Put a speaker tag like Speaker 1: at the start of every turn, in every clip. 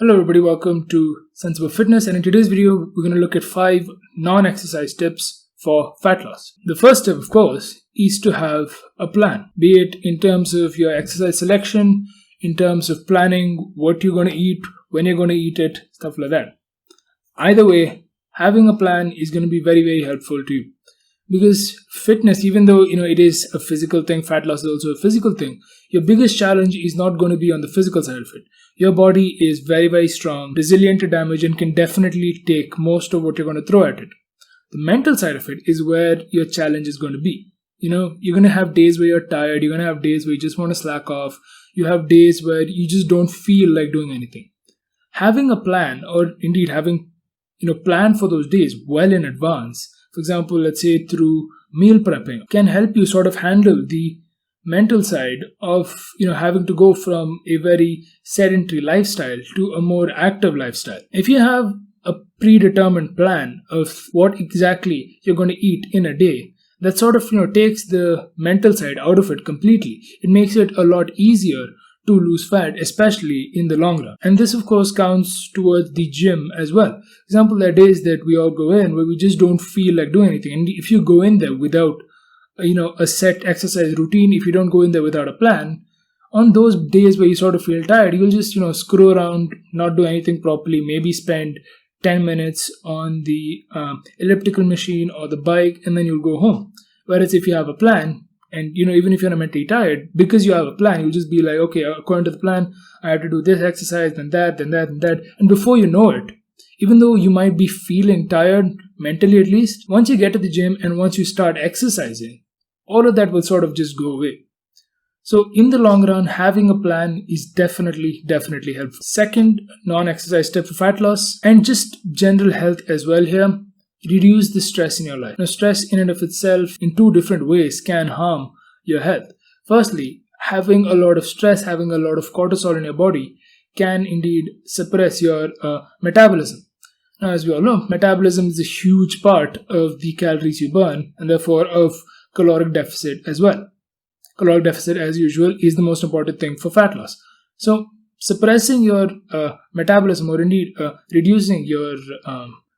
Speaker 1: Hello everybody, welcome to Sensible Fitness, and in today's video we're going to look at 5 non-exercise tips for fat loss. The first tip, of course, is to have a plan, be it in terms of your exercise selection, in terms of planning what you're going to eat, when you're going to eat it, stuff like that. Either way, having a plan is going to be very helpful to you. Because fitness, even though it is a physical thing, fat loss is also a physical thing, your biggest challenge is not going to be on the physical side of it. Your body is very strong, resilient to damage, and can definitely take most of what you're going to throw at it. The mental side of it is where your challenge is going to be. You're going to have days where you're tired, you're going to have days where you just want to slack off, you have days where you just don't feel like doing anything. Having a plan, or indeed having plan for those days well in advance, for example, let's say through meal prepping, can help you sort of handle the mental side of having to go from a very sedentary lifestyle to a more active lifestyle. If you have a predetermined plan of what exactly you're going to eat in a day, that sort of takes the mental side out of it completely. It makes it a lot easier to lose fat, especially in the long run. And this of course counts towards the gym as well. For example, there are days that we all go in where we just don't feel like doing anything, and if you go in there without a set exercise routine, if you don't go in there without a plan, on those days where you sort of feel tired, you'll just screw around, not do anything properly, maybe spend 10 minutes on the elliptical machine or the bike, and then you'll go home. Whereas if you have a plan, and even if you're not mentally tired, because you have a plan, you'll just be like, okay, according to the plan, I have to do this exercise, then that, and before you know it, even though you might be feeling tired, mentally at least, once you get to the gym and once you start exercising, all of that will sort of just go away. So in the long run, having a plan is definitely helpful. Second non-exercise tip for fat loss, and just general health as well here, reduce the stress in your life. Now, stress in and of itself in 2 different ways can harm your health. Firstly, having a lot of stress, having a lot of cortisol in your body can indeed suppress your metabolism. Now, as we all know, metabolism is a huge part of the calories you burn, and therefore of caloric deficit as well. Caloric deficit, as usual, is the most important thing for fat loss. So suppressing your metabolism, or indeed reducing your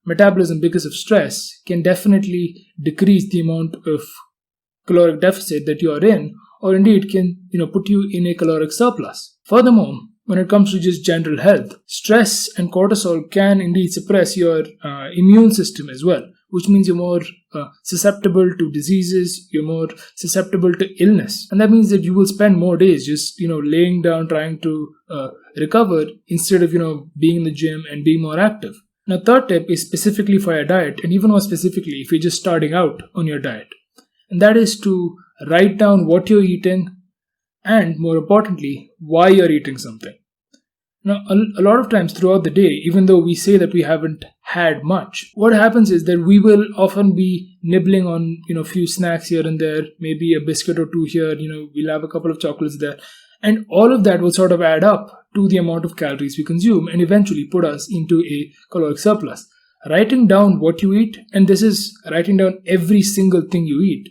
Speaker 1: metabolism because of stress, can definitely decrease the amount of caloric deficit that you are in, or indeed can put you in a caloric surplus. Furthermore, when it comes to just general health, stress and cortisol can indeed suppress your immune system as well, which means you're more susceptible to diseases, you're more susceptible to illness. And that means that you will spend more days just, laying down trying to recover instead of, being in the gym and being more active. Now, third tip is specifically for your diet, and even more specifically if you're just starting out on your diet. And that is to write down what you're eating and, more importantly, why you're eating something. Now, a lot of times throughout the day, even though we say that we haven't had much, what happens is that we will often be nibbling on, a few snacks here and there, maybe a biscuit or 2 here, we'll have a couple of chocolates there. And all of that will sort of add up to the amount of calories we consume and eventually put us into a caloric surplus. Writing down what you eat, and this is writing down every single thing you eat,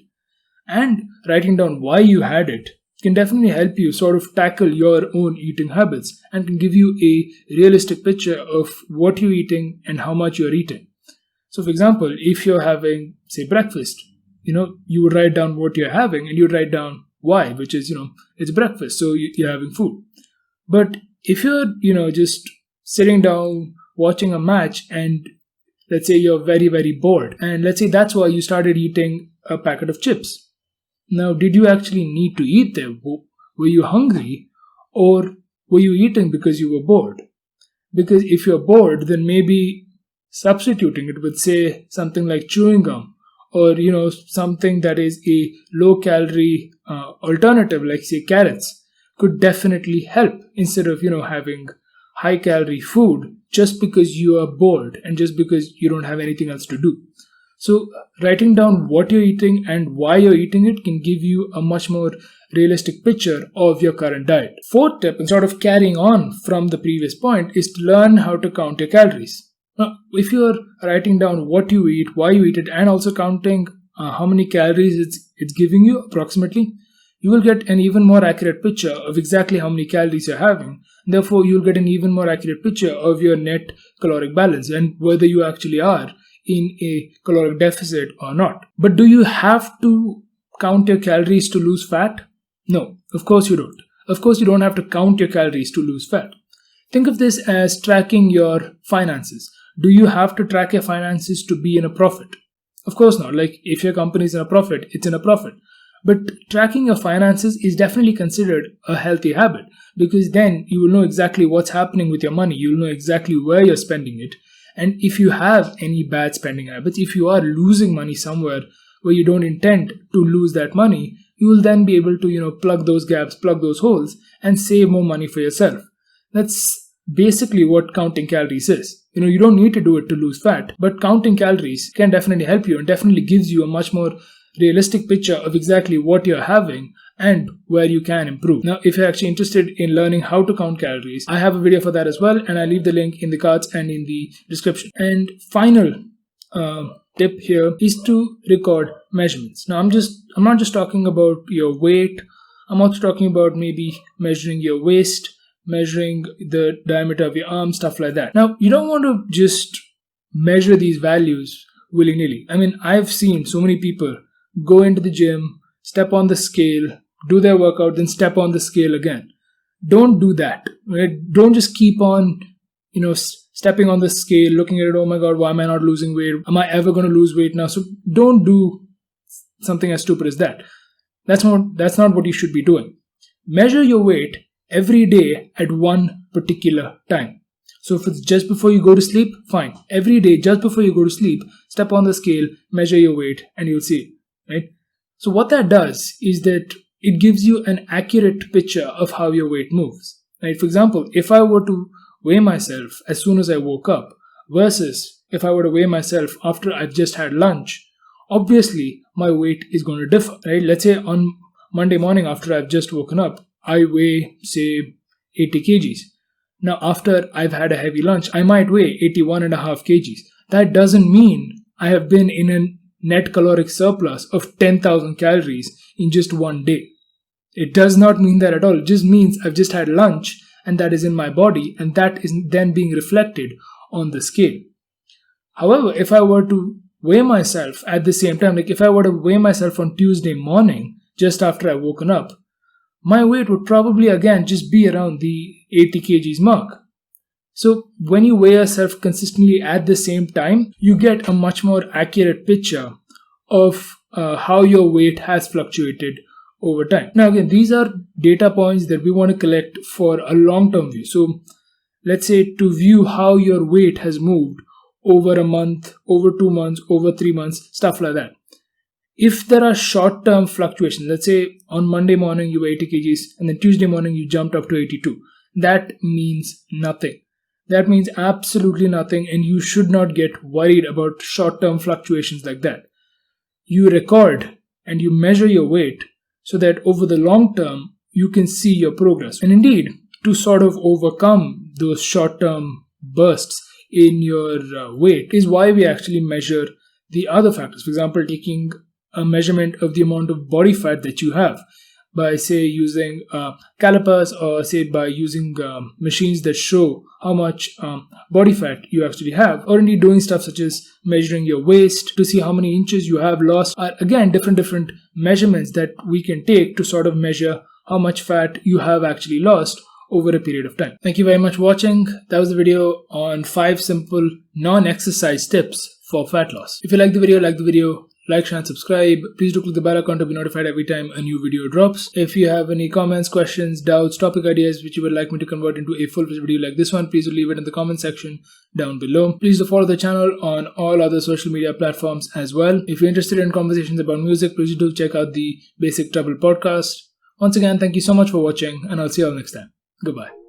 Speaker 1: and writing down why you had it, can definitely help you sort of tackle your own eating habits and can give you a realistic picture of what you're eating and how much you're eating. So for example, if you're having, say, breakfast, you would write down what you're having and you'd write down why, which is, it's breakfast, so you're having food. But if you're, just sitting down watching a match and let's say you're very bored, and let's say that's why you started eating a packet of chips. Now, did you actually need to eat them? Were you hungry, or were you eating because you were bored? Because if you're bored, then maybe substituting it with, say, something like chewing gum, or something that is a low calorie alternative like, say, carrots, could definitely help instead of having high calorie food just because you are bored and just because you don't have anything else to do. So writing down what you're eating and why you're eating it can give you a much more realistic picture of your current diet. Fourth tip, and sort of carrying on from the previous point, is to learn how to count your calories. Now, if you're writing down what you eat, why you eat it, and also counting how many calories it's giving you approximately, you will get an even more accurate picture of exactly how many calories you're having. Therefore, you'll get an even more accurate picture of your net caloric balance and whether you actually are in a caloric deficit or not. But do you have to count your calories to lose fat? No, of course you don't. Of course, you don't have to count your calories to lose fat. Think of this as tracking your finances. Do you have to track your finances to be in a profit? Of course not. Like, if your company is in a profit, it's in a profit. But tracking your finances is definitely considered a healthy habit, because then you will know exactly what's happening with your money. You'll know exactly where you're spending it. And if you have any bad spending habits, if you are losing money somewhere where you don't intend to lose that money, you will then be able to, plug those gaps, plug those holes, and save more money for yourself. That's basically what counting calories is. You don't need to do it to lose fat, but counting calories can definitely help you and definitely gives you a much more realistic picture of exactly what you're having and where you can improve. Now, if you're actually interested in learning how to count calories, I have a video for that as well, and I'll leave the link in the cards and in the description. And final tip here is to record measurements. Now, I'm not just talking about your weight. I'm also talking about maybe measuring your waist, measuring the diameter of your arm, stuff like that. Now, you don't want to just measure these values willy-nilly. I mean, I've seen so many people go into the gym, step on the scale, do their workout, then step on the scale again. Don't do that. Right? Don't just keep on, stepping on the scale, looking at it, oh my God, why am I not losing weight? Am I ever going to lose weight now? So don't do something as stupid as that. That's not what you should be doing. Measure your weight every day at one particular time. So if it's just before you go to sleep, fine. Every day, just before you go to sleep, step on the scale, measure your weight, and you'll see it. Right? So what that does is that it gives you an accurate picture of how your weight moves. Right? For example, if I were to weigh myself as soon as I woke up versus if I were to weigh myself after I've just had lunch, obviously my weight is going to differ. Right? Let's say on Monday morning after I've just woken up, I weigh, say, 80 kgs. Now, after I've had a heavy lunch, I might weigh 81.5 kgs. That doesn't mean I have been in a net caloric surplus of 10,000 calories in just one day. It does not mean that at all. It just means I've just had lunch and that is in my body and that is then being reflected on the scale. However, if I were to weigh myself at the same time, like if I were to weigh myself on Tuesday morning, just after I've woken up, my weight would probably again just be around the 80 kgs mark. So when you weigh yourself consistently at the same time, you get a much more accurate picture of how your weight has fluctuated over time. Now again, these are data points that we want to collect for a long-term view. So let's say to view how your weight has moved over a month, over 2 months, over 3 months, stuff like that. If there are short-term fluctuations, let's say on Monday morning you were 80 kgs and then Tuesday morning you jumped up to 82, that means nothing. That means absolutely nothing, and you should not get worried about short-term fluctuations like that. You record and you measure your weight so that over the long term you can see your progress. And indeed, to sort of overcome those short-term bursts in your weight is why we actually measure the other factors. For example, taking a measurement of the amount of body fat that you have by, say, using calipers, or say by using machines that show how much body fat you actually have, or indeed doing stuff such as measuring your waist to see how many inches you have lost, are again different measurements that we can take to sort of measure how much fat you have actually lost over a period of time. Thank you very much for watching. That was the video on 5 simple non-exercise tips for fat loss. If you like the video, like, share and subscribe. Please do click the bell icon to be notified every time a new video drops. If you have any comments, questions, doubts, topic ideas which you would like me to convert into a full-fledged video like this one, please do leave it in the comment section down below. Please do follow the channel on all other social media platforms as well. If you're interested in conversations about music, please do check out the Basic Trouble podcast. Once again, thank you so much for watching, and I'll see you all next time. Goodbye.